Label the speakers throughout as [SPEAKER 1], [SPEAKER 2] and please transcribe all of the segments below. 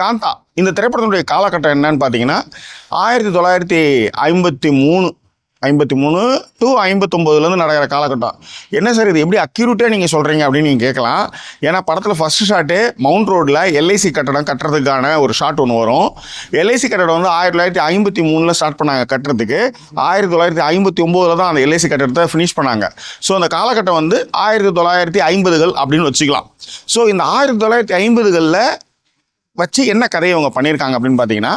[SPEAKER 1] காந்தா இந்த திரைப்படத்தினுடைய காலகட்டம் என்னன்னு பார்த்தீங்கன்னா 1953 டு 59 நடக்கிற காலகட்டம். என்ன சார் இது எப்படி அக்யூரேட்டாக நீங்கள் சொல்கிறீங்க அப்படின்னு நீங்கள் கேட்கலாம். ஏன்னா படத்தில் ஃபஸ்ட்டு ஷாட்டு மவுண்ட் ரோடில் எல்ஐசி கட்டடம் கட்டுறதுக்கான ஒரு ஷாட் ஒன்று வரும். எல்ஐசி கட்டடம் வந்து 1953 ஸ்டார்ட் பண்ணாங்க கட்டுறதுக்கு. 1959 தான் அந்த எல்ஐசி கட்டடத்தை ஃபினிஷ் பண்ணாங்க. ஸோ அந்த காலகட்டம் வந்து 1950கள் அப்படின்னு வச்சுக்கலாம். ஸோ இந்த 1950களில் வச்சு என்ன கதையை அவங்க பண்ணியிருக்காங்க அப்படின்னு பார்த்தீங்கன்னா,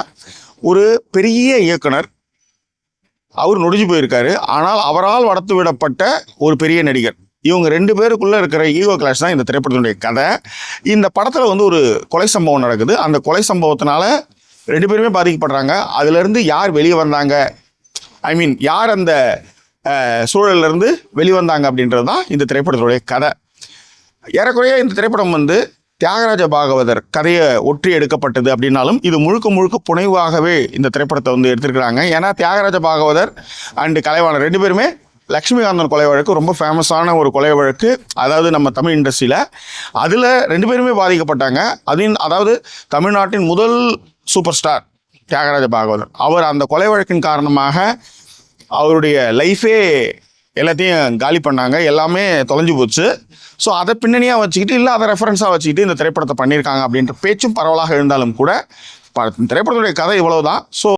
[SPEAKER 1] ஒரு பெரிய இயக்குனர் அவர் நொடிஞ்சு போயிருக்காரு. ஆனால் அவரால் வளர்த்து விடப்பட்ட ஒரு பெரிய நடிகர். இவங்க 2 பேருக்குள்ளே இருக்கிற ஈகோ கிளாஷ் தான் இந்த திரைப்படத்தினுடைய கதை. இந்த படத்தில் வந்து ஒரு கொலை சம்பவம் நடக்குது. அந்த கொலை சம்பவத்தினால 2 பேருமே பாதிக்கப்படுறாங்க. அதுலேருந்து யார் வெளியே வந்தாங்க, யார் அந்த சூழலிருந்து வெளிவந்தாங்க அப்படின்றது தான் இந்த திரைப்படத்தினுடைய கதை. ஏறக்குறைய இந்த திரைப்படம் வந்து தியாகராஜ பாகவதர் கதையை ஒற்றி எடுக்கப்பட்டது அப்படின்னாலும் இது முழுக்க புனைவாகவே இந்த திரைப்படத்தை வந்து எடுத்திருக்கிறாங்க. ஏன்னா தியாகராஜ பாகவதர் அண்டு கலைவாணர் 2 பேருமே லக்ஷ்மிகாந்தன் கொலை வழக்கு ரொம்ப ஃபேமஸான ஒரு கொலை வழக்கு, அதாவது நம்ம தமிழ் இண்டஸ்ட்ரியில். அதில் 2 பேருமே பாதிக்கப்பட்டாங்க. அதாவது தமிழ்நாட்டின் முதல் சூப்பர் ஸ்டார் தியாகராஜ பாகவதர். அவர் அந்த கொலை வழக்கின் காரணமாக அவருடைய லைஃபே எல்லாத்தையும் காலி பண்ணாங்க, எல்லாமே தொலைஞ்சு போச்சு. ஸோ அதை பின்னணியாக வச்சுக்கிட்டு இல்லை அதை ரெஃபரன்ஸாக வச்சுக்கிட்டு இந்த திரைப்படத்தை பண்ணியிருக்காங்க அப்படின்ற பேச்சும் பரவலாக இருந்தாலும் கூட திரைப்படத்துடைய கதை இவ்வளவு தான். ஸோ